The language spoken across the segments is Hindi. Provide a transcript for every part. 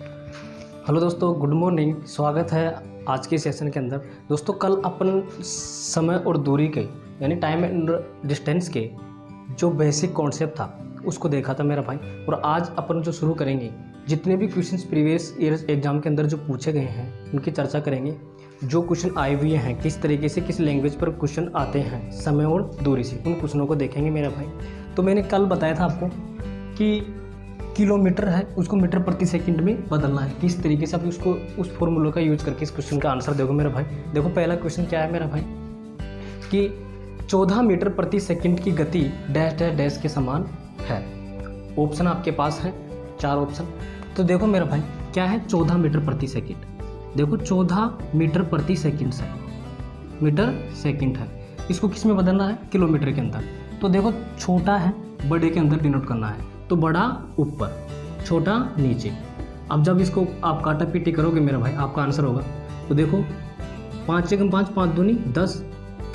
हेलो दोस्तों, गुड मॉर्निंग। स्वागत है आज के सेशन के अंदर। दोस्तों, कल अपन समय और दूरी के यानी टाइम एंड डिस्टेंस के जो बेसिक कॉन्सेप्ट था उसको देखा था मेरा भाई। और आज अपन जो शुरू करेंगे, जितने भी क्वेश्चंस प्रीवियस ईयर एग्जाम के अंदर जो पूछे गए हैं उनकी चर्चा करेंगे। जो क्वेश्चन आए हुए हैं, किस तरीके से किस लैंग्वेज पर क्वेश्चन आते हैं समय और दूरी से, उन क्वेश्चनों को देखेंगे मेरा भाई। तो मैंने कल बताया था आपको कि किलोमीटर है उसको मीटर प्रति सेकंड में बदलना है। किस तरीके से आप उसको उस फॉर्मूला का यूज करके इस क्वेश्चन का आंसर दोगे मेरा भाई। देखो, पहला क्वेश्चन क्या है मेरा भाई कि 14 मीटर प्रति सेकंड की गति डैश डैश डैश के समान है। ऑप्शन आपके पास है, 4 ऑप्शन। तो देखो मेरा भाई, क्या है 14 मीटर प्रति सेकंड। देखो 14 मीटर प्रति सेकंड से मीटर सेकंड है, इसको किस में बदलना है? किलोमीटर के अंदर। तो देखो, छोटा है बड़े के अंदर डिनोट करना है, तो बड़ा ऊपर छोटा नीचे। अब जब इसको आप काटा पीटी करोगे मेरा भाई, आपका आंसर होगा। तो देखो 5 एकम 5, 5 दूनी 10,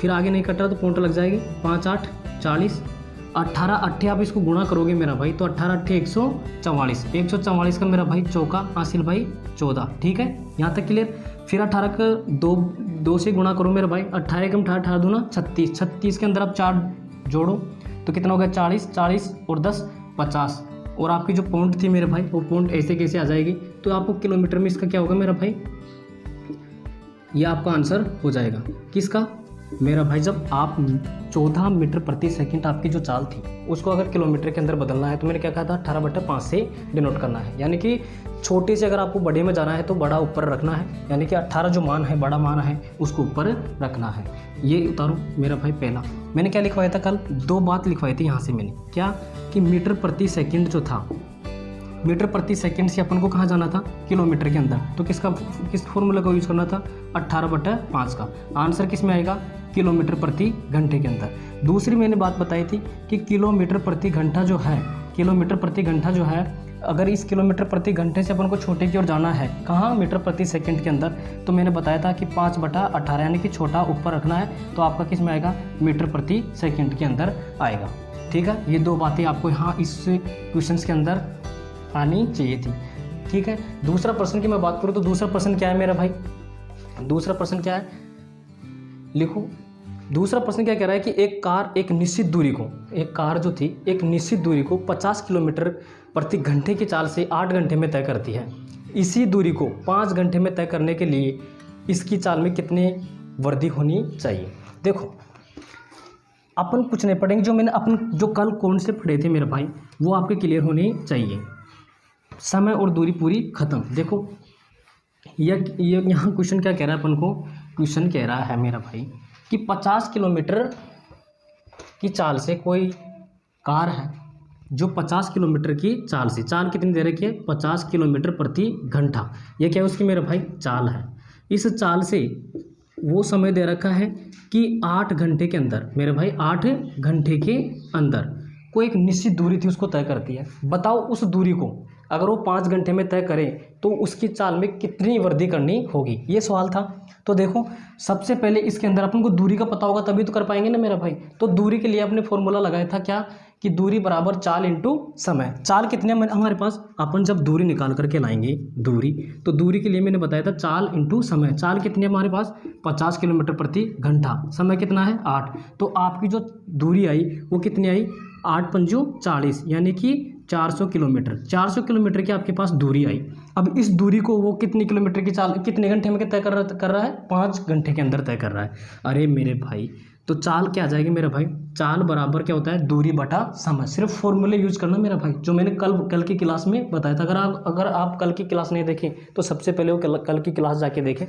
फिर आगे नहीं कट रहा तो पॉइंट लग जाएगी। 5 8 40, 18 8 आप इसको गुणा करोगे मेरा भाई, तो 18 8 144। 144 का मेरा भाई चौका हासिल भाई 14। ठीक है, यहाँ तक क्लियर। फिर 18 का 2 से गुणा करो मेरा भाई। 18 एकम 18, 18 दूना 36। 36 के अंदर आप 4 जोड़ो तो कितना हो गया? 40। 40 और 10 50। और आपकी जो पॉइंट थी मेरे भाई, वो पॉइंट ऐसे कैसे आ जाएगी? तो आपको किलोमीटर में इसका क्या होगा मेरा भाई? ये आपका आंसर हो जाएगा। किसका मेरा भाई? जब आप 14 मीटर प्रति सेकंड आपकी जो चाल थी उसको अगर किलोमीटर के अंदर बदलना है, तो मैंने क्या कहा था? 18/5 से डिनोट करना है। यानी कि छोटे से अगर आपको बड़े में जाना है तो बड़ा ऊपर रखना है, यानी कि 18 जो मान है, बड़ा मान है, उसको ऊपर रखना है। ये उतारो मेरा भाई। पहला मैंने क्या लिखवाया था कल? 2 बात लिखवाई थी यहाँ से मैंने। क्या कि मीटर प्रति सेकंड जो था, मीटर प्रति सेकंड से अपन को कहाँ जाना था? किलोमीटर के अंदर। तो किस फॉर्मूला का यूज़ करना था? 18/5 का। आंसर किस में आएगा? किलोमीटर प्रति घंटे के अंदर। दूसरी मैंने बात बताई थी कि किलोमीटर प्रति घंटा जो है, किलोमीटर प्रति घंटा जो है, अगर इस किलोमीटर प्रति घंटे से अपन को छोटे की ओर जाना है, कहाँ? मीटर प्रति सेकंड के अंदर। तो मैंने बताया था कि 5/18 यानी कि छोटा ऊपर रखना है, तो आपका किस में आएगा? मीटर प्रति सेकंड के अंदर आएगा। ठीक है, ये 2 बातें आपको यहाँ इस क्वेश्चन के अंदर आनी चाहिए थी। ठीक है, दूसरा प्रश्न की मैं बात करूँ तो दूसरा प्रश्न क्या है मेरा भाई? दूसरा प्रश्न क्या है? लिखो। दूसरा प्रश्न क्या कह रहा है कि एक कार एक निश्चित दूरी को, एक कार जो थी एक निश्चित दूरी को 50 किलोमीटर प्रति घंटे की चाल से 8 घंटे में तय करती है। इसी दूरी को 5 घंटे में तय करने के लिए इसकी चाल में कितनी वृद्धि होनी चाहिए? देखो, अपन कुछ नहीं पढ़ेंगे, जो मैंने अपन जो कल कॉन्सेप्ट पढ़े थे मेरे भाई, वो आपके क्लियर होने चाहिए। समय और दूरी पूरी खत्म। देखो ये यहाँ क्वेश्चन क्या कह रहा है अपन को? क्वेश्चन कह रहा है मेरा भाई कि 50 किलोमीटर की चाल से कोई कार है जो 50 किलोमीटर की चाल से, चाल कितनी दे रखी है? 50 किलोमीटर प्रति घंटा। ये क्या है उसकी मेरा भाई? चाल है। इस चाल से वो समय दे रखा है कि 8 घंटे के अंदर मेरे भाई, 8 घंटे के अंदर कोई एक निश्चित दूरी थी उसको तय करती है। बताओ उस दूरी को अगर वो 5 घंटे में तय करे तो उसकी चाल में कितनी वृद्धि करनी होगी? ये सवाल था। तो देखो, सबसे पहले इसके अंदर अपन को दूरी का पता होगा तभी तो कर पाएंगे ना मेरा भाई। तो दूरी के लिए आपने फॉर्मूला लगाया था क्या? कि दूरी बराबर चाल इंटू समय। चाल कितने हमारे पास? अपन जब दूरी निकाल करके लाएंगे दूरी, तो दूरी के लिए मैंने बताया था चाल इंटू समय। चाल कितनी है हमारे पास? 50 किलोमीटर प्रति घंटा। समय कितना है? 8। तो आपकी जो दूरी आई वो कितनी आई? 8 पंजू 40, यानी कि 400 किलोमीटर। 400 किलोमीटर की आपके पास दूरी आई। अब इस दूरी को वो कितने किलोमीटर की चाल कितने घंटे में तय कर रहा है? 5 घंटे के अंदर तय कर रहा है। अरे मेरे भाई, तो चाल क्या आ जाएगी मेरा भाई? चाल बराबर क्या होता है? दूरी बटा समय। सिर्फ फॉर्मूले यूज करना मेरा भाई, जो मैंने कल की क्लास में बताया था। अगर आप कल की क्लास नहीं देखें तो सबसे पहले वो कल की क्लास जाके देखें।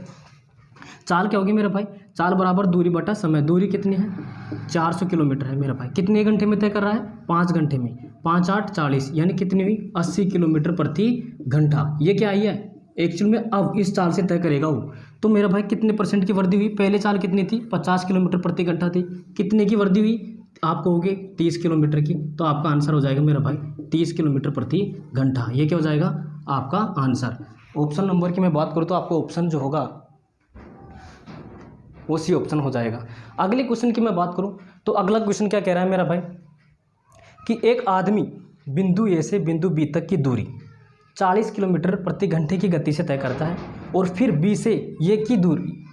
चाल क्या होगी मेरा भाई? चाल बराबर दूरी बटा समय। दूरी कितनी है? 400 किलोमीटर है मेरा भाई। कितने घंटे में तय कर रहा है? 5 घंटे में। 5 8 40, यानी कितनी हुई? 80 किलोमीटर प्रति घंटा। ये क्या आई है एक्चुअल में? अब इस चाल से तय करेगा वो। तो मेरा भाई कितने % की वृद्धि हुई? पहले चाल कितनी थी? 50 किलोमीटर प्रति घंटा थी। कितने की वृद्धि हुई? आप कहोगे 30 किलोमीटर की। तो आपका आंसर हो जाएगा मेरा भाई 30 किलोमीटर प्रति घंटा। ये क्या हो जाएगा आपका आंसर? ऑप्शन नंबर की मैं बात करूँ तो आपको ऑप्शन जो होगा वो सी ऑप्शन हो जाएगा। अगले क्वेश्चन की मैं बात करूं तो अगला क्वेश्चन क्या कह रहा है मेरा भाई कि एक आदमी बिंदु ए से बिंदु बी तक की दूरी 40 किलोमीटर प्रति घंटे की गति से तय करता है और फिर बी से ये की दूरी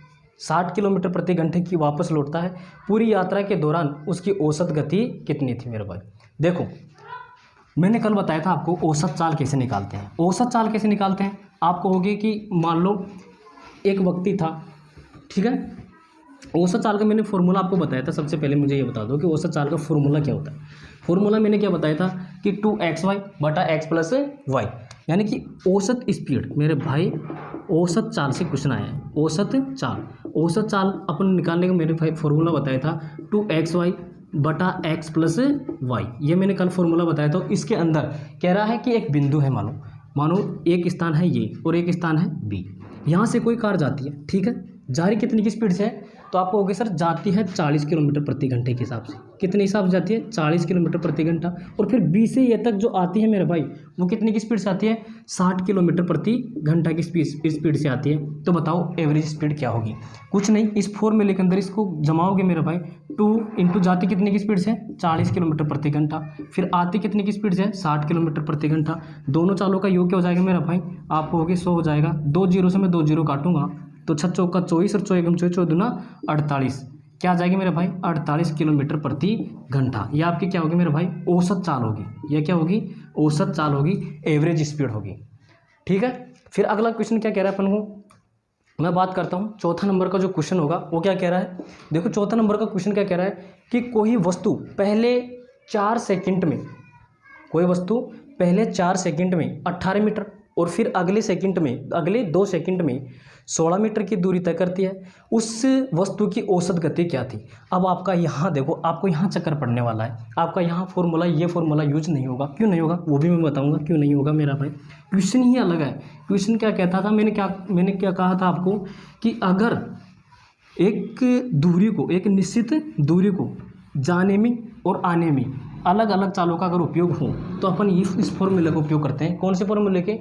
60 किलोमीटर प्रति घंटे की वापस लौटता है, पूरी यात्रा के दौरान उसकी औसत गति कितनी थी मेरे भाई। देखो मैंने कल बताया था आपको औसत चाल कैसे निकालते हैं। औसत चाल कैसे निकालते हैं, आपको होगी कि मान लो एक व्यक्ति था, ठीक है। औसत चाल का मैंने फॉर्मूला आपको बताया था। सबसे पहले मुझे ये बता दो कि औसत चाल का फॉर्मूला क्या होता है। फॉर्मूला मैंने क्या बताया था कि 2xy बटा x प्लस वाई, यानी कि औसत स्पीड मेरे भाई, औसत चाल से क्वेश्चन आया है। औसत चाल अपन निकालने का मेरे भाई फॉर्मूला बताया था 2xy बटा x प्लस वाई, ये मैंने कल फॉर्मूला बताया था। इसके अंदर कह रहा है कि एक बिंदु है, मानो एक स्थान है ये और एक स्थान है बी, यहाँ से कोई कार जाती है, ठीक है। जा रही कितनी की स्पीड से है, तो आपको होगी सर जाती है 40 किलोमीटर प्रति घंटे के हिसाब से। कितने हिसाब से जाती है, 40 किलोमीटर प्रति घंटा। और फिर बी से ये तक जो आती है मेरे भाई, वो कितनी की स्पीड से आती है, 60 किलोमीटर प्रति घंटा की स्पीड से आती है। तो बताओ एवरेज स्पीड क्या होगी। कुछ नहीं, इस फॉर्मूले के अंदर इसको जमाओगे मेरे भाई, 2 इंटू जाती कितने की स्पीड से, 40 किलोमीटर प्रति घंटा, फिर आती कितने की स्पीड से, 60 किलोमीटर प्रति घंटा। दोनों चालों का योग क्या हो जाएगा मेरा भाई, आपको होगी 100 हो जाएगा। 2 जीरो से मैं 2 जीरो काटूंगा तो 6 चौका 24 और 4 एकम 24, 4 दूना 48, क्या आ जाएगी मेरे भाई, 48 किलोमीटर प्रति घंटा। ये आपकी क्या होगी मेरे भाई, औसत चाल होगी। ये क्या होगी, औसत चाल होगी, एवरेज स्पीड होगी, ठीक है। फिर अगला क्वेश्चन क्या कह रहा है अपन को, मैं बात करता हूँ चौथा नंबर का जो क्वेश्चन होगा वो क्या कह रहा है। देखो चौथा नंबर का क्वेश्चन क्या कह रहा है कि कोई वस्तु पहले 4 सेकंड में, कोई वस्तु पहले 4 सेकंड में 18 मीटर और फिर अगले 2 सेकंड में 16 मीटर की दूरी तय करती है, उस वस्तु की औसत गति क्या थी। अब आपका यहाँ देखो, आपको यहाँ चक्कर पड़ने वाला है। आपका यहाँ ये फॉर्मूला यूज नहीं होगा। क्यों नहीं होगा वो भी मैं बताऊँगा क्यों नहीं होगा मेरा भाई। क्वेश्चन ही अलग है। क्वेश्चन क्या कहता था, मैंने क्या कहा था आपको कि अगर एक निश्चित दूरी को जाने में और आने में अलग अलग चालों का अगर उपयोग हो तो अपन इस फॉर्मूले का उपयोग करते हैं। कौन से फॉर्मूले के,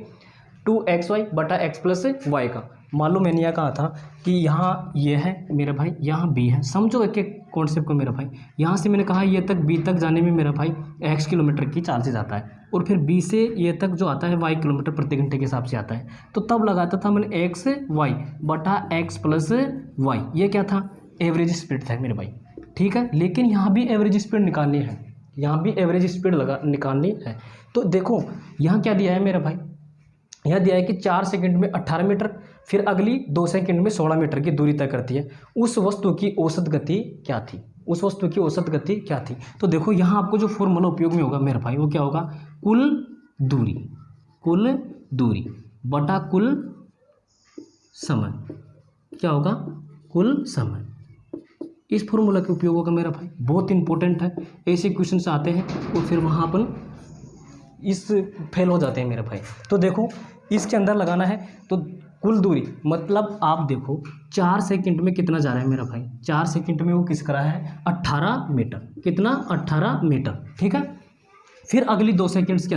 2xy बटा x प्लस वाई का। मान लो मैंने यह कहा था कि यहाँ ये है मेरे भाई, यहाँ b है। समझो एक एक कॉन्सेप्ट को मेरा भाई। यहाँ से मैंने कहा ये तक b तक जाने में मेरा भाई x किलोमीटर की चाल से जाता है और फिर b से ये तक जो आता है y किलोमीटर प्रति घंटे के हिसाब से आता है। तो तब लगाता था मैंने x y बटा x प्लस वाई, ये क्या था, एवरेज स्पीड था मेरे भाई, ठीक है। लेकिन यहाँ भी एवरेज स्पीड निकालनी है, यहाँ भी एवरेज स्पीड निकालनी है। तो देखो यहाँ क्या दिया है मेरा भाई, यह दिया है कि 4 सेकंड में 18 मीटर, फिर अगली 2 सेकंड में 16 मीटर की दूरी तय करती है। उस वस्तु की औसत गति क्या थी, उस वस्तु की औसत गति क्या थी। तो देखो यहाँ आपको जो फॉर्मूला उपयोग में होगा मेरे भाई वो क्या होगा, कुल दूरी बटा कुल समय, क्या होगा, कुल समय। इस फॉर्मूला के उपयोग होगा मेरा भाई, बहुत इंपॉर्टेंट है। ऐसे क्वेश्चन से आते हैं और फिर वहाँ अपन फेल हो जाते हैं मेरे भाई। तो देखो इसके अंदर लगाना है तो कुल दूरी मतलब आप देखो 4 सेकंड में कितना जा रहा है मेरा भाई, 4 सेकंड में वो किस करा है, 18 मीटर। कितना, 18 मीटर, ठीक है। फिर अगली 2 सेकंड्स के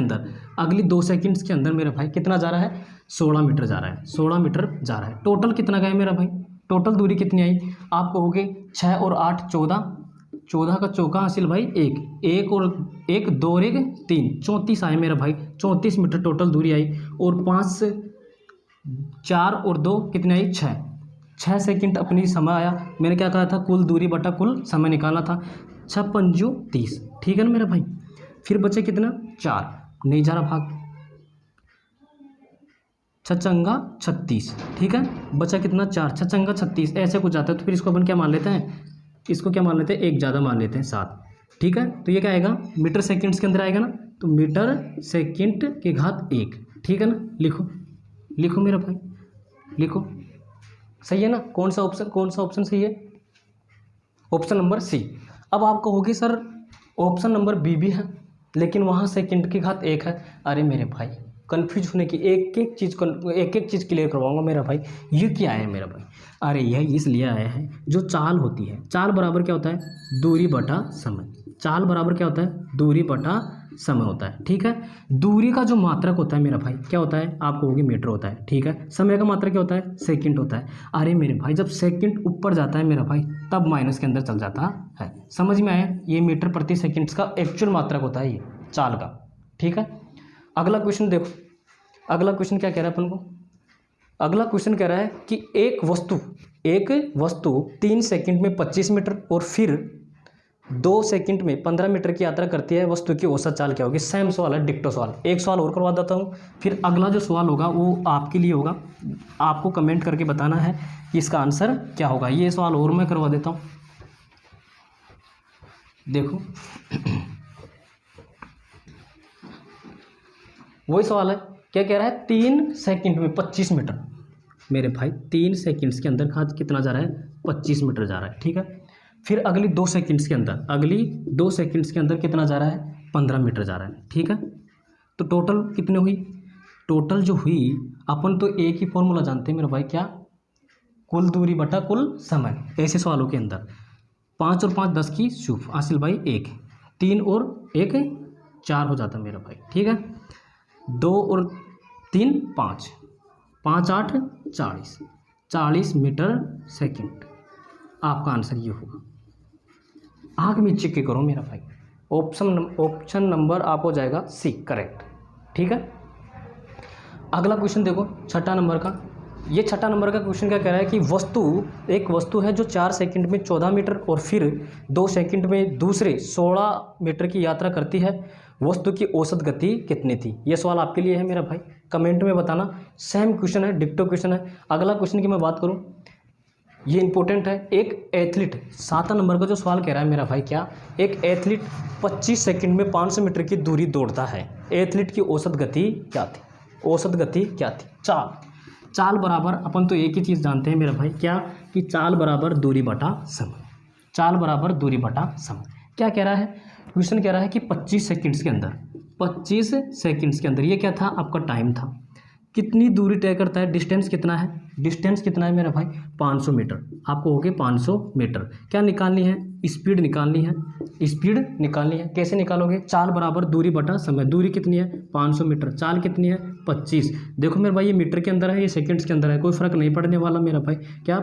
अंदर मेरा भाई कितना जा रहा है, 16 मीटर जा रहा है, 16 मीटर जा रहा है। टोटल कितना गया मेरा भाई, टोटल दूरी कितनी आई आपको, हो गई 6 और 8 14 का चौका हासिल भाई 1 और 1 2 और 1 3 34 आए मेरा भाई, 34 मीटर टोटल दूरी आई। और 5 4 और 2 कितने आई, 6 सेकंड अपनी समय आया। मैंने क्या कहा था, कुल दूरी बटा कुल समय निकालना था। 6 पंजू 30, ठीक है ना मेरा भाई। फिर बचे कितना, 4, नहीं जा रहा भाग, 6 चंगा 36, ठीक है। बचा कितना, 4, 6 चंगा 36, ऐसे कुछ जाता है। तो फिर इसको अपन क्या मान लेते हैं, इसको क्या मान लेते हैं, एक ज़्यादा मान लेते हैं, 7, ठीक है। तो ये क्या आएगा, मीटर सेकंड्स के अंदर आएगा ना, तो मीटर सेकंड की घात 1, ठीक है ना। लिखो मेरा भाई, लिखो, सही है ना। कौन सा ऑप्शन सही है, ऑप्शन नंबर सी। अब आपको होगी सर ऑप्शन नंबर बी भी है लेकिन वहाँ सेकंड की घात 1 है। अरे मेरे भाई कन्फ्यूज होने की एक एक चीज़ क्लियर करवाऊंगा मेरा भाई। ये क्या है मेरा भाई, अरे यह इसलिए आया है, जो चाल होती है, चाल बराबर क्या होता है, दूरी बटा समय। चाल बराबर क्या होता है, दूरी बटा समय होता है, ठीक है। दूरी का जो मात्रक होता है मेरा भाई क्या होता है, आपको होगी मीटर होता है, ठीक है। समय का मात्रक क्या होता है, सेकंड होता है। अरे मेरे भाई जब सेकंड ऊपर जाता है मेरा भाई तब माइनस के अंदर चल जाता है। समझ में आया, ये मीटर प्रति सेकंड का एक्चुअल मात्रक होता है ये चाल का, ठीक है। अगला क्वेश्चन देखो, अगला क्वेश्चन क्या कह रहा है अपन को, अगला क्वेश्चन कह रहा है कि एक वस्तु 3 सेकंड में 25 मीटर और फिर 2 सेकंड में 15 मीटर की यात्रा करती है, वस्तु की औसत चाल क्या होगी। सेम सवाल है, डिक्टो सवाल। एक सवाल और करवा देता हूँ, फिर अगला जो सवाल होगा वो आपके लिए होगा, आपको कमेंट करके बताना है कि इसका आंसर क्या होगा। ये सवाल और मैं करवा देता हूँ, देखो वही सवाल है, क्या कह रहा है, 3 सेकंड में 25 मीटर। मेरे भाई 3 सेकंड्स के अंदर कितना जा रहा है, 25 मीटर जा रहा है, ठीक है। फिर अगली 2 सेकंड्स के अंदर कितना जा रहा है, 15 मीटर जा रहा है, ठीक है। तो टोटल कितने हुई, टोटल जो हुई, अपन तो एक ही फॉर्मूला जानते हैं मेरे भाई, क्या, कुल दूरी बटा कुल समय। ऐसे सवालों के अंदर 5 और 5 10 की शुभ, आसिल भाई 1, 3 और 1 4 हो जाता मेरा भाई, ठीक है। 2 और 3 5, 5 8 40 मीटर सेकंड। आपका आंसर ये होगा। आँख में चेक करो मेरा भाई, ऑप्शन नंबर आप हो जाएगा सी, करेक्ट, ठीक है। अगला क्वेश्चन देखो, छठा नंबर का। ये छठा नंबर का क्वेश्चन क्या कह रहा है कि एक वस्तु है जो 4 सेकंड में 14 मीटर और फिर 2 सेकंड में दूसरे 16 मीटर की यात्रा करती है, वस्तु की औसत गति कितनी थी। ये सवाल आपके लिए है मेरा भाई, कमेंट में बताना। सेम क्वेश्चन है, डिक्टो क्वेश्चन है। अगला क्वेश्चन की मैं बात करूं, ये इंपॉर्टेंट है। एक एथलीट, 7 नंबर का जो सवाल कह रहा है मेरा भाई, क्या, एक एथलीट 25 सेकंड में 500 मीटर की दूरी दौड़ता है, एथलीट की औसत गति क्या थी, औसत गति क्या थी। चाल बराबर, अपन तो एक ही चीज़ जानते हैं मेरा भाई, क्या, कि चाल बराबर दूरी बटा समय, चाल बराबर दूरी बटा समय। क्या कह रहा है, क्वेश्चन कह रहा है कि 25 सेकंड्स के अंदर ये क्या था, आपका टाइम था, कितनी दूरी तय करता है, डिस्टेंस कितना है, डिस्टेंस कितना है मेरा भाई, 500 मीटर। आपको हो गए 500 मीटर। क्या निकालनी है, स्पीड निकालनी है, स्पीड निकालनी है। कैसे निकालोगे, चाल बराबर दूरी बटा समय, दूरी कितनी है 500 मीटर, चाल कितनी है 25। देखो मेरे भाई, ये मीटर के अंदर है, ये सेकंड्स के अंदर है, कोई फर्क नहीं पड़ने वाला मेरा भाई। क्या,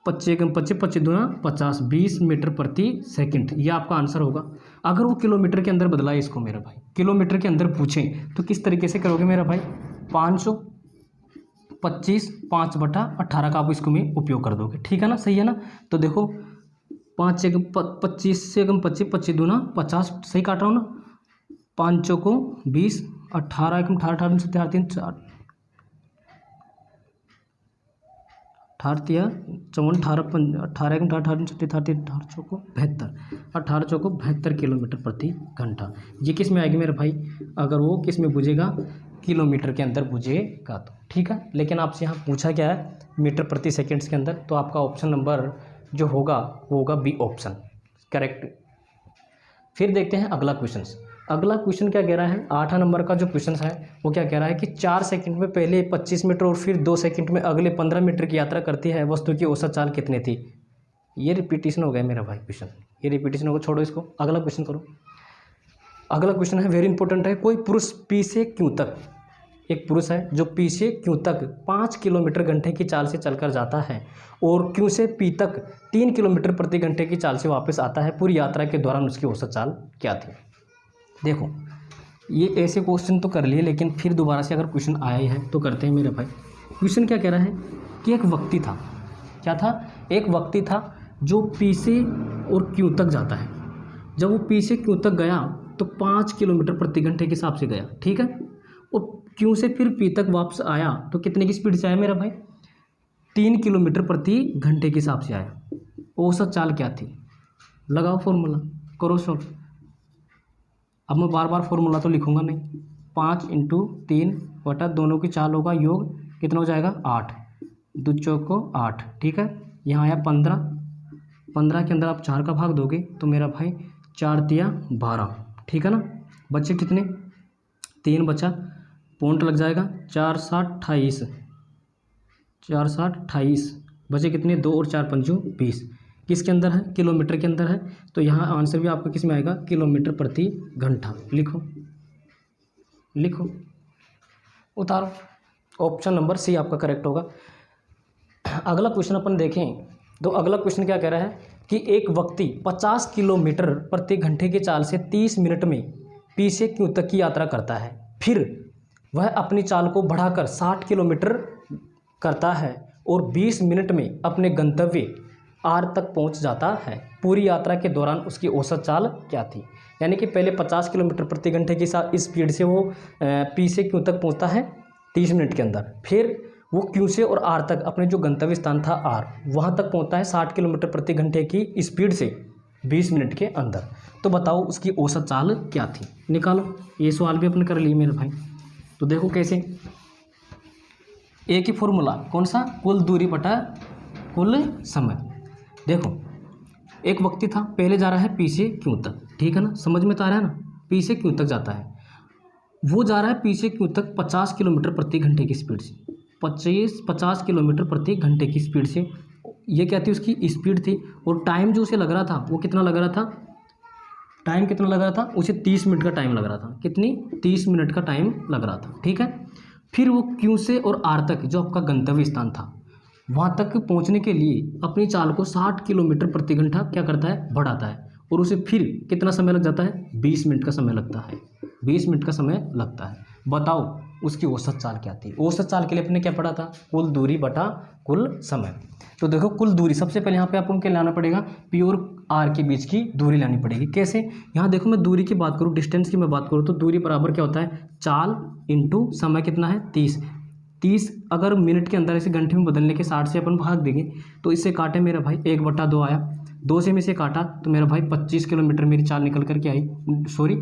25 दूना 50, 20 मीटर प्रति सेकंड, ये आपका आंसर होगा। अगर वो किलोमीटर के अंदर बदला है इसको मेरा भाई, किलोमीटर के अंदर पूछें तो किस तरीके से करोगे मेरा भाई, 525 5/18 का आप इसको में उपयोग कर दोगे, ठीक है ना, सही है ना। तो देखो 5 से 25 से 25, 25 दूना 50, सही काट रहा हूँ ना, 5 को 20, 18 एकम 18 से 4 3 4 18 54 18 एकम 18 चौको 72 किलोमीटर प्रति घंटा। ये किस में आएगी मेरे भाई, अगर वो किस में बुझेगा, किलोमीटर के अंदर बुझेगा तो, ठीक है। लेकिन आपसे यहाँ पूछा क्या है, मीटर प्रति सेकंड्स के अंदर, तो आपका ऑप्शन नंबर जो होगा वो होगा बी ऑप्शन, करेक्ट। फिर देखते हैं अगला क्वेश्चन। अगला क्वेश्चन क्या कह रहा है, 8 नंबर का जो क्वेश्चन है वो क्या कह रहा है कि 4 सेकंड में पहले 25 मीटर और फिर 2 सेकंड में अगले 15 मीटर की यात्रा करती है, वस्तु की औसत चाल कितनी थी। ये रिपीटेशन हो गया मेरा भाई क्वेश्चन, ये रिपीटेशन होगा, छोड़ो इसको, अगला क्वेश्चन करो। अगला क्वेश्चन है, वेरी इंपॉर्टेंट है। कोई पुरुष पी से क्यू तक, एक पुरुष है जो पी से क्यू तक 5 किलोमीटर घंटे की चाल से चलकर जाता है और क्यू से पी तक 3 किलोमीटर प्रति घंटे की चाल से वापस आता है, पूरी यात्रा के दौरान उसकी औसत चाल क्या थी। देखो ये ऐसे क्वेश्चन तो कर लिए, लेकिन फिर दोबारा से अगर क्वेश्चन आया ही है तो करते हैं मेरे भाई। क्वेश्चन क्या कह रहा है कि एक व्यक्ति था, क्या था, एक व्यक्ति था जो पी से और क्यू तक जाता है। जब वो पी से क्यू तक गया तो 5 किलोमीटर प्रति घंटे के हिसाब से गया, ठीक है, और क्यू से फिर पी तक वापस आया तो कितने की स्पीड से आया मेरा भाई, 3 किलोमीटर प्रति घंटे के हिसाब से आया। औसत चाल क्या थी, लगाओ फॉर्मूला, करो सॉल्व। अब मैं बार बार फॉर्मूला तो लिखूंगा नहीं, 5 × 3 बटा दोनों की चाल होगा, योग कितना हो जाएगा 8, 2 चौको 8, ठीक है। यहाँ आया 15, 15 के अंदर आप 4 का भाग दोगे तो मेरा भाई 4 तिया 12, ठीक है ना। बच्चे कितने, 3 बचा, पॉइंट लग जाएगा, 4 7 28, 4 7 28, बचे कितने, 2 और 4 पंचू 20। किसके अंदर है, किलोमीटर के अंदर है, तो यहाँ आंसर भी आपका किस में आएगा, किलोमीटर प्रति घंटा। लिखो लिखो, उतारो, ऑप्शन नंबर सी आपका करेक्ट होगा। अगला क्वेश्चन अपन देखें तो अगला क्वेश्चन क्या कह रहा है कि एक व्यक्ति 50 किलोमीटर प्रति घंटे की चाल से 30 मिनट में पी से क्यू तक की यात्रा करता है, फिर वह अपनी चाल को बढ़ाकर 60 किलोमीटर करता है और 20 मिनट में अपने गंतव्य आर तक पहुंच जाता है। पूरी यात्रा के दौरान उसकी औसत चाल क्या थी? यानी कि पहले 50 किलोमीटर प्रति घंटे की स्पीड से वो पी से क्यू तक पहुंचता है 30 मिनट के अंदर। फिर वो क्यू से और आर तक, अपने जो गंतव्य स्थान था आर, वहाँ तक पहुँचता है 60 किलोमीटर प्रति घंटे की स्पीड से 20 मिनट के अंदर। तो बताओ उसकी औसत चाल क्या थी? निकालो। ये सवाल भी अपन कर लिए मेरे भाई। तो देखो कैसे, एक ही फॉर्मूला, कौन सा? कुल दूरी बटा कुल समय। देखो एक व्यक्ति था, पहले जा रहा है पी से क्यू तक, ठीक है ना, समझ में तो आ रहा है ना, पी से क्यू तक जाता है। वो जा रहा है पी से क्यू तक 50 किलोमीटर प्रति घंटे की स्पीड से, 50 किलोमीटर प्रति घंटे की स्पीड से। ये क्या थी? उसकी स्पीड थी। और टाइम जो उसे लग रहा था वो कितना लग रहा था? टाइम कितना लग रहा था उसे? 30 मिनट का टाइम लग रहा था। कितनी? 30 मिनट का टाइम लग रहा था, ठीक है। फिर वो क्यू से और आर तक, जो आपका गंतव्य स्थान था, वहाँ तक पहुँचने के लिए अपनी चाल को 60 किलोमीटर प्रति घंटा क्या करता है? बढ़ाता है। और उसे फिर कितना समय लग जाता है? 20 मिनट का समय लगता है। 20 मिनट का समय लगता है। बताओ उसकी औसत चाल क्या थी? औसत चाल के लिए अपने क्या पढ़ा था? कुल दूरी बटा कुल समय। तो देखो कुल दूरी, सबसे पहले यहाँ पे आपको क्या लाना पड़ेगा? पी और आर के बीच की दूरी लानी पड़ेगी। कैसे? यहाँ देखो मैं दूरी की बात करूँ, डिस्टेंस की मैं बात करूँ, तो दूरी बराबर क्या होता है? चाल इंटू समय। कितना है? 30 अगर मिनट के अंदर इसे घंटे में बदलने के 60 से अपन भाग देंगे तो इससे काटे मेरा भाई 1/2 आया। 2 से में से काटा तो मेरा भाई 25 किलोमीटर मेरी चाल निकल करके आई, सॉरी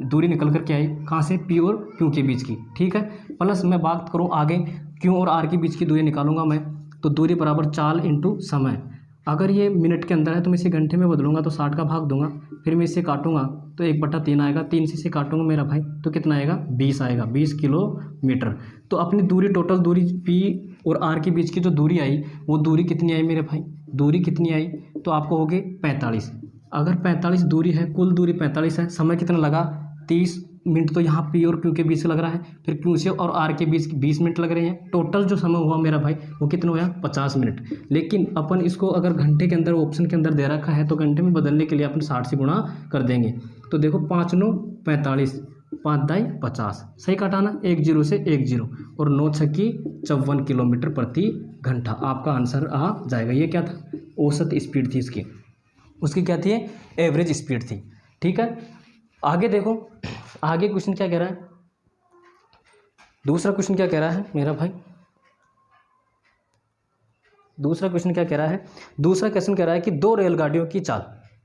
दूरी निकल करके आई। कहाँ से? पी और क्यू के बीच की, ठीक है। प्लस मैं बात करूँ आगे, क्यू और आर के बीच की दूरी निकालूंगा मैं, तो दूरी बराबर चाल इंटू समय। अगर ये मिनट के अंदर है तो मैं इसे घंटे में बदलूंगा तो 60 का भाग दूंगा, फिर मैं इससे काटूंगा तो 1/3 आएगा। 3 से इसे काटूंगा मेरा भाई तो कितना आएगा? 20 आएगा, 20 किलोमीटर। तो अपनी दूरी, टोटल दूरी पी और आर के बीच की जो दूरी आई वो दूरी कितनी आई मेरे भाई? दूरी कितनी आई? तो आपको हो गए 45। अगर 45 दूरी है, कुल दूरी 45 है, समय कितना लगा? 30 मिनट तो यहाँ पी और क्यू के बीच से लग रहा है, फिर क्यू से और आर के बीच 20 मिनट लग रहे हैं। टोटल जो समय हुआ मेरा भाई वो कितना हुआ? 50 मिनट। लेकिन अपन इसको अगर घंटे के अंदर ऑप्शन के अंदर दे रखा है तो घंटे में बदलने के लिए अपन 60 से गुणा कर देंगे। तो देखो 5 9 45, 5 दाई 50, सही काटाना, 1 0 से 1 0 और 9 6 54 किलोमीटर प्रति घंटा आपका आंसर आ जाएगा। ये क्या था? औसत स्पीड थी इसकी। उसकी क्या थी? एवरेज स्पीड थी, ठीक है। आगे देखो, आगे क्वेश्चन क्या कह रहा है? दूसरा क्वेश्चन क्या कह रहा है मेरा भाई? दूसरा क्वेश्चन क्या कह रहा है? दूसरा क्वेश्चन कह रहा है कि 2 रेलगाड़ियों की चाल,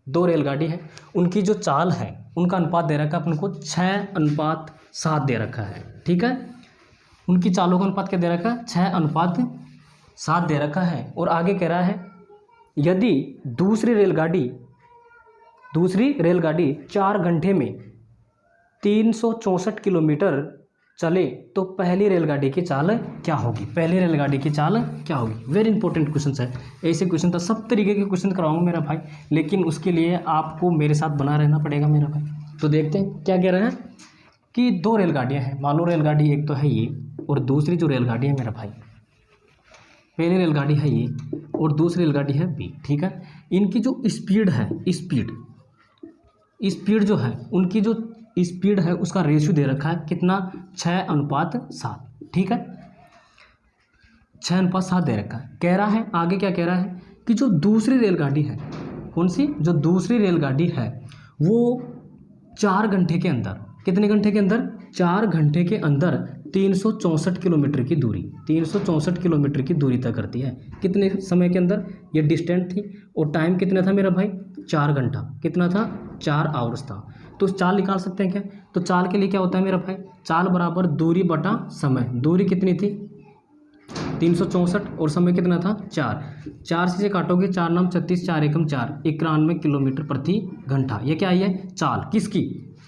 2 रेलगाड़ी है, उनकी जो चाल है उनका अनुपात दे रखा है अपन को 6:7 दे रखा है, ठीक है। उनकी चालों का अनुपात क्या दे रखा है? 6:7 दे रखा है। और आगे कह रहा है यदि दूसरी रेलगाड़ी 4 घंटे में 364 किलोमीटर चले तो पहली रेलगाड़ी की चाल क्या होगी? पहली रेलगाड़ी की चाल क्या होगी? वेरी इंपॉर्टेंट क्वेश्चन है। ऐसे क्वेश्चन था, सब तरीके के क्वेश्चन कराऊंगा मेरा भाई, लेकिन उसके लिए आपको मेरे साथ बना रहना पड़ेगा मेरा भाई। तो देखते हैं क्या कह रहे हैं कि 2 रेलगाड़ियाँ हैं, मान लो रेलगाड़ी एक तो है ये और दूसरी जो रेलगाड़ी है मेरा भाई, पहली रेलगाड़ी है ये और दूसरी रेलगाड़ी है बी, ठीक है। इनकी जो स्पीड है, स्पीड जो है, उनकी जो स्पीड है उसका रेशियो दे रखा है कितना? 6:7, ठीक है। 6:7 दे रखा है। कह रहा है आगे, क्या कह रहा है कि जो दूसरी रेलगाड़ी है, कौन सी? जो दूसरी रेलगाड़ी है वो 4 घंटे के अंदर, कितने घंटे के अंदर? 4 घंटे के अंदर 364 किलोमीटर की दूरी, 364 किलोमीटर की दूरी तय करती है। कितने समय के अंदर? ये डिस्टेंस थी और टाइम कितना था मेरा भाई? 4 घंटा। कितना था? 4 आवर्स था। तो चाल निकाल सकते हैं क्या? तो चाल के लिए क्या होता है मेरा भाई? चाल बराबर दूरी बटा समय। दूरी कितनी थी? 364 और समय कितना था? 4 से काटोगे, 4 9 36, 4 1 4, 91 किलोमीटर प्रति घंटा। ये क्या आई है? चाल किसकी?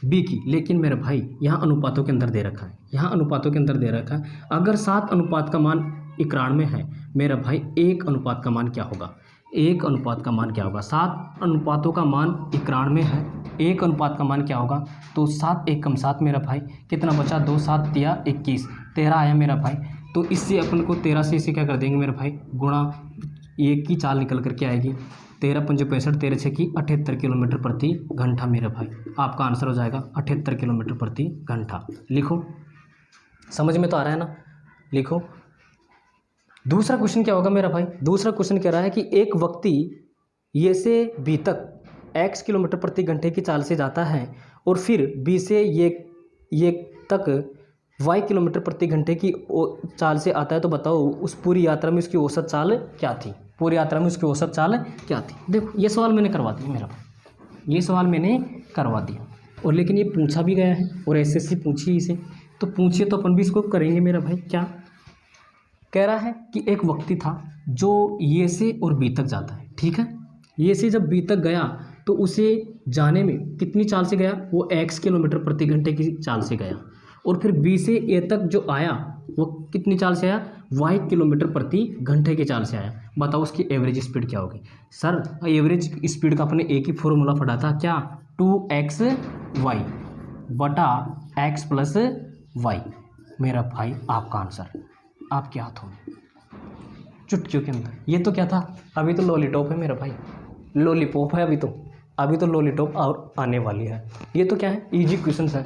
बी की। लेकिन मेरे भाई यहाँ अनुपातों के अंदर दे रखा है, यहाँ अनुपातों के अंदर दे रखा है। अगर 7 अनुपात का मान 91 है मेरा भाई, 1 अनुपात का मान क्या होगा? 1 अनुपात का मान क्या होगा? 7 अनुपातों का मान 91 है, 1 अनुपात का मान क्या होगा? तो 7 1 कम 7 मेरा भाई, कितना बचा? 2 7 3 21, 13 आया मेरा भाई। तो इससे अपन को 13 से इसे क्या कर देंगे मेरे भाई? गुणा, 1 की चाल निकल करके आएगी। 13 5 65, 13 6 78 किलोमीटर प्रति घंटा मेरे भाई। आपका आंसर हो जाएगा 78 किलोमीटर प्रति घंटा। लिखो समझ में तो आ रहा है ना? लिखो। दूसरा क्वेश्चन क्या होगा मेरा भाई? दूसरा क्वेश्चन कह रहा है कि एक व्यक्ति ये से बी तक x किलोमीटर प्रति घंटे की चाल से जाता है और फिर बी से ये तक y किलोमीटर प्रति घंटे की चाल से आता है, तो बताओ उस पूरी यात्रा में उसकी औसत चाल क्या थी? पूरी यात्रा में उसकी औसत चाल क्या थी? देखो ये सवाल मैंने करवा दिया मेरा भाई, ये सवाल मैंने करवा दिया। और लेकिन ये पूछा भी गया है और एसएससी पूछी इसे, तो पूछिए तो अपन भी इसको करेंगे मेरा भाई। क्या कह रहा है कि एक व्यक्ति था जो ये से और बी तक जाता है, ठीक है। ये से जब बी तक गया तो उसे जाने में कितनी चाल से गया? वो x किलोमीटर प्रति घंटे की चाल से गया। और फिर बी से ए तक जो आया वो कितनी चाल से आया? y किलोमीटर प्रति घंटे की चाल से आया। बताओ उसकी एवरेज स्पीड क्या होगी? सर एवरेज स्पीड का अपने एक ही फॉर्मूला पढ़ा था, क्या? 2xy बटा x प्लस वाई। मेरा भाई आपका आंसर आपके हाथों में, चुटकियों के अंदर। ये तो क्या था? अभी तो लॉलीटॉप है मेरा भाई, लॉलीपॉप है अभी तो लॉलीटॉप और आने वाली है। ये तो क्या है? इजी क्वेश्चन है,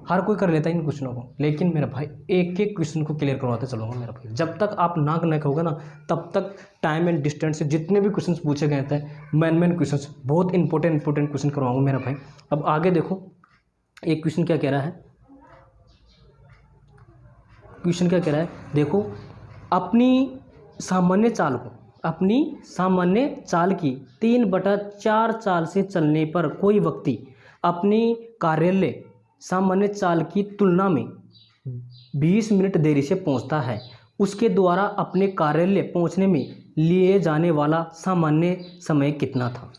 हर कोई कर लेता है इन क्वेश्चनों को। लेकिन मेरा भाई एक एक क्वेश्चन को क्लियर करवाते चलूँगा मेरा भाई। जब तक आप नाक न कहोगे ना तब तक टाइम एंड डिस्टेंस से जितने भी क्वेश्चन पूछे गए थे, मेन क्वेश्चन, बहुत इंपॉर्टेंट क्वेश्चन करवाऊंगा मेरा भाई। अब आगे देखो एक क्वेश्चन क्या कह रहा है, क्वेश्चन क्या कह रहा है देखो। अपनी सामान्य चाल की 3/4 चाल से चलने पर कोई व्यक्ति अपनी कार्यालय सामान्य चाल की तुलना में 20 मिनट देरी से पहुंचता है। उसके द्वारा अपने कार्यालय पहुंचने में लिए जाने वाला सामान्य समय कितना था?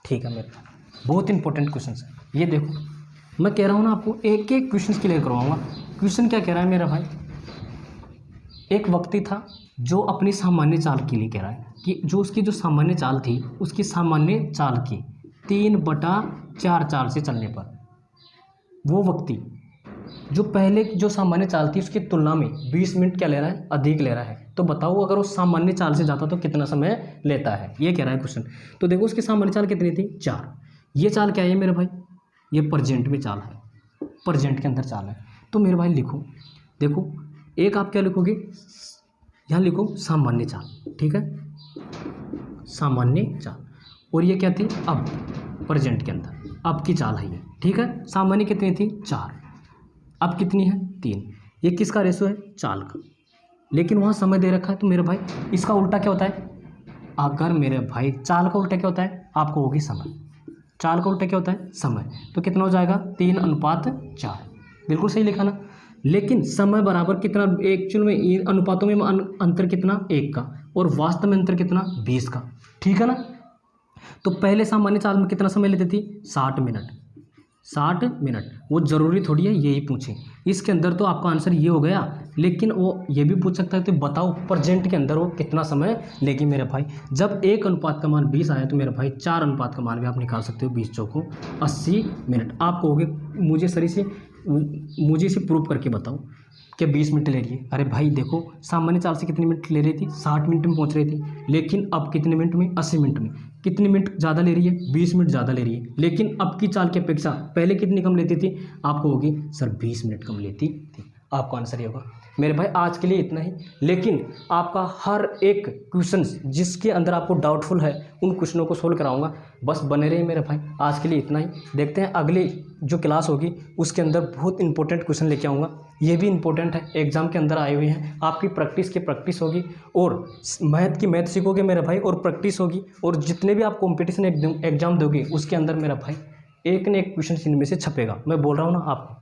ठीक है मेरे, बहुत इंपॉर्टेंट क्वेश्चन है ये। देखो मैं कह रहा हूँ ना आपको एक एक क्वेश्चन क्लियर करवाऊंगा। क्वेश्चन क्या कह रहा है मेरा भाई? एक व्यक्ति था जो अपनी सामान्य चाल के लिए कह रहा है कि जो उसकी जो सामान्य चाल थी, उसकी सामान्य चाल की 3/4 चाल से चलने पर वो व्यक्ति जो पहले जो सामान्य चाल थी उसकी तुलना में 20 मिनट क्या ले रहा है? अधिक ले रहा है। तो बताओ अगर वो सामान्य चाल से जाता तो कितना समय लेता है? ये कह रहा है क्वेश्चन। तो देखो उसकी सामान्य चाल कितनी थी? 4। ये चाल क्या है मेरे भाई? ये प्रेजेंट में चाल है, प्रेजेंट के अंदर चाल है। तो मेरे भाई लिखो, देखो एक आप क्या लिखोगे? यहाँ लिखो सामान्य चाल, ठीक है, सामान्य चाल। और ये क्या थी? अब प्रेजेंट के अंदर अब की चाल है ये, ठीक है। सामान्य कितनी थी? 4, अब कितनी है? 3। ये किसका रेशो है? चाल का। लेकिन वहाँ समय दे रखा है, तो मेरे भाई इसका उल्टा क्या होता है? अगर मेरे भाई चाल का उल्टा क्या होता है? आपको होगी समय। चाल का उल्टा क्या होता है? समय। तो कितना हो जाएगा? 3:4। बिल्कुल सही लिखा ना। लेकिन समय बराबर कितना? एक्चुअल में इन अनुपातों में अंतर कितना? 1 का, और वास्तव में अंतर कितना? 20 का, ठीक है ना। तो पहले सामान्य चाल में कितना समय लेती थी? 60 मिनट। 60 मिनट। वो ज़रूरी थोड़ी है यही पूछे, इसके अंदर तो आपका आंसर ये हो गया। लेकिन वो ये भी पूछ सकता है तो बताओ प्रेजेंट के अंदर वो कितना समय लेगी मेरे भाई। जब 1 अनुपात का मान 20 आया तो मेरे भाई 4 अनुपात का मान भी आप निकाल सकते हो। 20 चौको 80 मिनट। आप कहोगे मुझे इसे प्रूव करके बताओ कि 20 मिनट ले रही है। अरे भाई देखो सामान्य चाल से कितनी मिनट ले रही थी? 60 मिनट में पहुंच रही थी। लेकिन अब कितने मिनट में? 80 मिनट में। कितने मिनट ज़्यादा ले रही है? 20 मिनट ज़्यादा ले रही है। लेकिन अब की चाल की अपेक्षा पहले कितनी कम लेती थी? आपको होगी सर 20 मिनट कम लेती थी। आपका आंसर ये होगा मेरे भाई। आज के लिए इतना ही। लेकिन आपका हर एक क्वेश्चन जिसके अंदर आपको डाउटफुल है उन क्वेश्चनों को सोल्व कराऊंगा। बस बने रहिए मेरे भाई। आज के लिए इतना ही। देखते हैं अगली जो क्लास होगी उसके अंदर बहुत इंपॉर्टेंट क्वेश्चन लेके आऊँगा। ये भी इंपॉर्टेंट है, एग्जाम के अंदर आए हुए हैं। आपकी प्रैक्टिस की प्रैक्टिस होगी और मैथ की मैथ सीखोगे मेरे भाई, और प्रैक्टिस होगी। और जितने भी आप कॉम्पिटिशन एग्जाम दोगे उसके अंदर मेरा भाई एक न एक क्वेश्चन इनमें से छपेगा। मैं बोल रहा हूँ ना आपको।